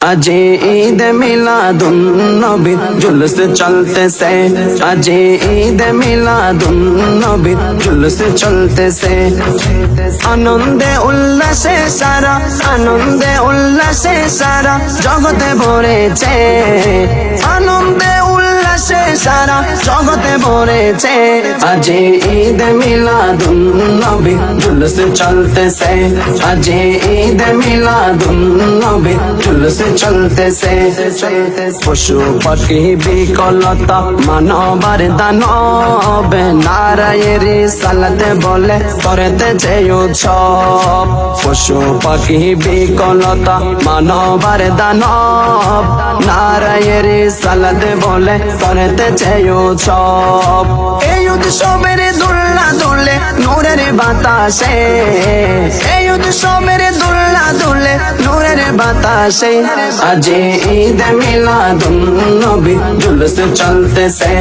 आज ईद मिलादुन नबी जुलूस चलतेছে आज ईद मिलादुन नबी जुलूस चलतेছে आनंदे उल्लासे सारा आनंदे उल्लासे सारा जगते भरेছে आनंदे उल्लासे सारा जगते भरेছে आज ईद मिलादुन नबी जुलूस चलतेছে आज ईद मिलादुन नबी जुलूस चलतेছে পশু পাখি বিকলতা মানবার দানব নারায়ের সালাতে বলে করতেছে উৎসব পশু পাখি বিকলতা মানবার দানব নারায়ের সালাতে বলে করতেছে উৎসব এই উৎসবের দোল্লা দোলে নূরের বাতাসে এই উৎসবের দোল্লা দোলে নূরের বাতাসে आज ईद मिलादुन नबी जुलूस चलतेছে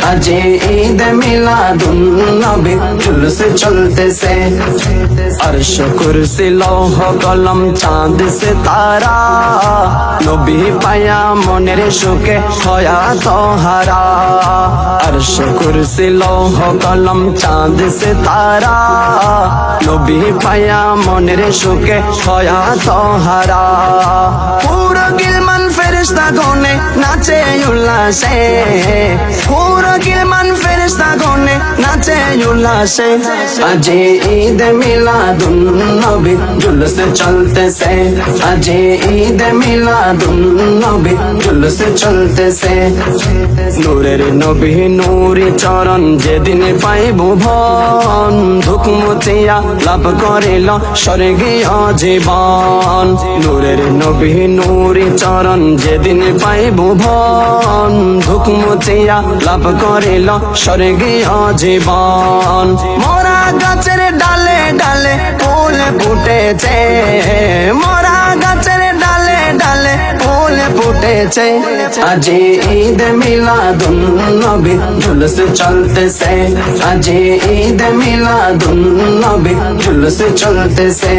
आज ईद मिलादुन नबी जुलूस चलतेছে अर्श कुर्सी लौह कलम चांद सितारा नबी पाया मनेर सुखे हया तोहारा अर्श कुर्सी लौह कलम चांद सितारा नबी पाया मनेर सुखे हया तोहारा पूरा गिलमान फेरिस्ता गने नाचे उल्लासे पूरा गिलमान फेरिस्ता गने नाचे उल्लासे आज ईद मिलादुन नबी जुलूस चलतेছে आज ईद मिलादुन नबी जुलूस चलतेছে नूरेर नबी नूरी चरण जेदिन पाइब भुवन धुक मुछिया लाभ करिल स्वर्गीय जीवन नूरेर नबी नूरी चरण जेदिन पाइब भुवन धुक मुछिया लाभ करिल स्वर्गीय जीवन मोरा गाছের डाले डाले फूल फुटेছে मोरा गाছের डाले डाले फूल फुटेছে आज ईद मिलादुन नबी जुलूस चलतेছে आज ईद मिलादुन नबी जुलूस चलतेছে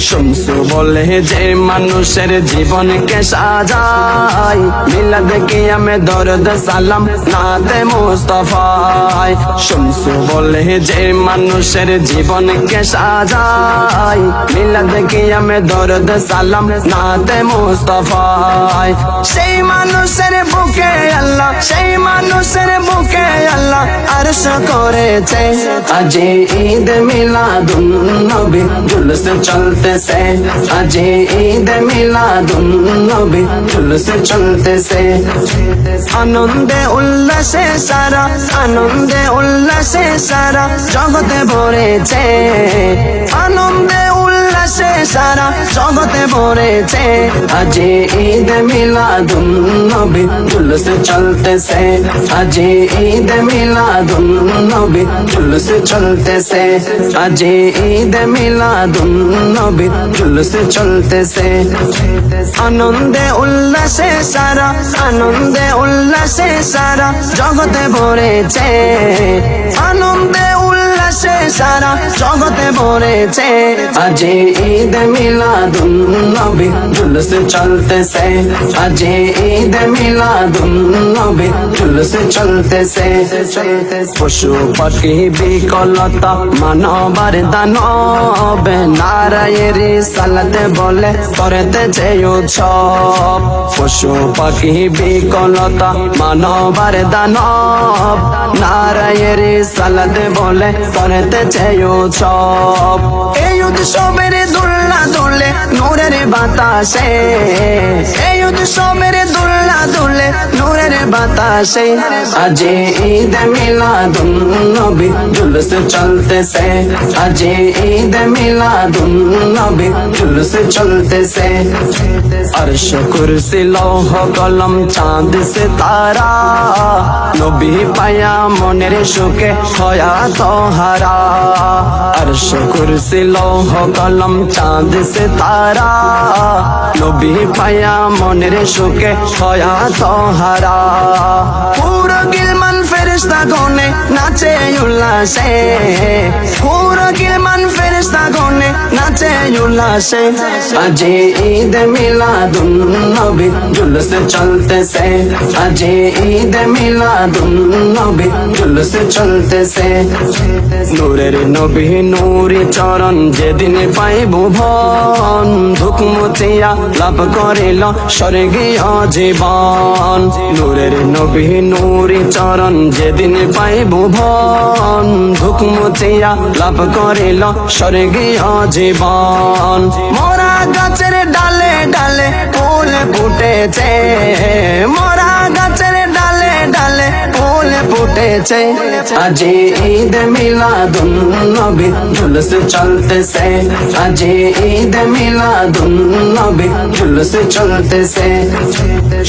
शम्सु बोले जे मानुषेर जीवनके साजाय मिलाद कियामे दर्द सालाम नाते मुस्तफाय शम्सु बोले जे मानुषेर जीवनके साजाय मिलाद कियामे दर्द सालाम नाते मुस्तफाय সেই মানুষের বুকে আল্লাহ সেই মানুষের বুকে আল্লাহ আরশ করেছে আজ ঈদ মিলাদুন নবী जुलूस चलतेছে आज ईद मिलादुन नबी जुलूस चलतेছে आनंदे उल्लासे सारा आनंदे उल्लासे सारा जगते भरेছে आनंदे उल्लासे सारा जगते भरेছে आज ईद मिलादुन नबी जुलूस चलतेছে आज ईद मिलादुन नबी जुलूस चलतेছে आज ईद मिलादुन नबी जुलूस चलतेছে आनंदे उल्लासे सारा आनंदे उल्लासे सारा जगते भरेছে आनंदे उल्लासे सारा जगते भरेছে आज ईद मिलादुन नबी जुलूस चलतेছে आज ईद मिलादुन नबी जुलूस चलतेছে পশু পাখি বিকলতা মানবার দানব নারায়ের সালাতে বলে করতেছে উৎসব পশু পাখি বিকলতা মানবার দানব নারায়ের সালাতে বলে করতেছে উৎসব এই উৎসবের দোল্লা দোলে নূরের বাতাসে এই উৎসবের দোল্লা দোলে নূরের বাতাসে আজ ঈদ মিলাদুন নবী जुलूस चलतेছে आज ईद मिलादुन नबी जुलूस चलतेছে अर्श कुर्सी लौह कलम चांद सितारा नबी पाया मनेर सुखे हया तोहारा अर्श कुर्सी लौह कलम चांद सितारा नबी पाया मनेर सुखे हया तोहारा पूरा गिलमान फेरिस्ता गने नाचे उल्लासे पूरा गिलमान फेरिस्ता गने नाचे उल्लासे आज ईद मिलादुन মিলাদুন নবী জুলুস চলতেছে, আজ ঈদ মিলাদুন নবী জুলুস চলতেছে। নূরের নবী নূরি চরণ যেদিন পাইব ভন, ধুক মুছিয়া লাভ করিল স্বর্গীয় জীবন। নূরের নবী নূরি চরণ যেদিন পাইব ভন, ধুক মুছিয়া লাভ করিল স্বর্গীয় জীবন। মোরা গাছের ডালে ডালে ফুল ফুটেছে, মোরা গাছের ডালে ডালে ফুল ফুটেছে, আজ ঈদ মিলাদুন নবী জুলুস চলতেছে, আজ ঈদ মিলাদুন নবী জুলুস চলতেছে।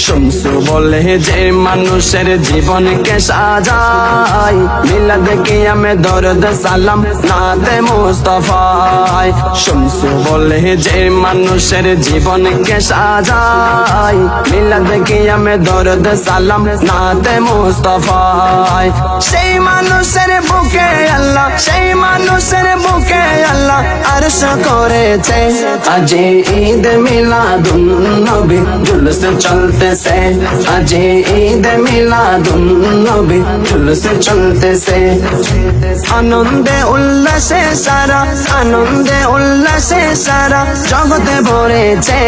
শুনছু বলে যে মানুষের জীবনকে সাজায়, মিলাদ কিয়ামে দরদ সালাম নাতে মুস্তাফায়। শুনছু বলে যে মানুষের জীবনকে সাজায়, মিলাদ কিয়ামে দরদ সালাম নাতে মুস্তাফায়। সেই মানুষের বুকে আল্লাহ, সেই মানুষের বুকে আল্লাহ আরশ করেছে, আজ ঈদ মিলাদুন নবী জুলুস চলতেছে, আজ ঈদ মিলাদুন নবী জুলুস চলতেছে। আনন্দে উল্লাসে সারা, আনন্দে উল্লাসে সারা জগতে ভরেছে।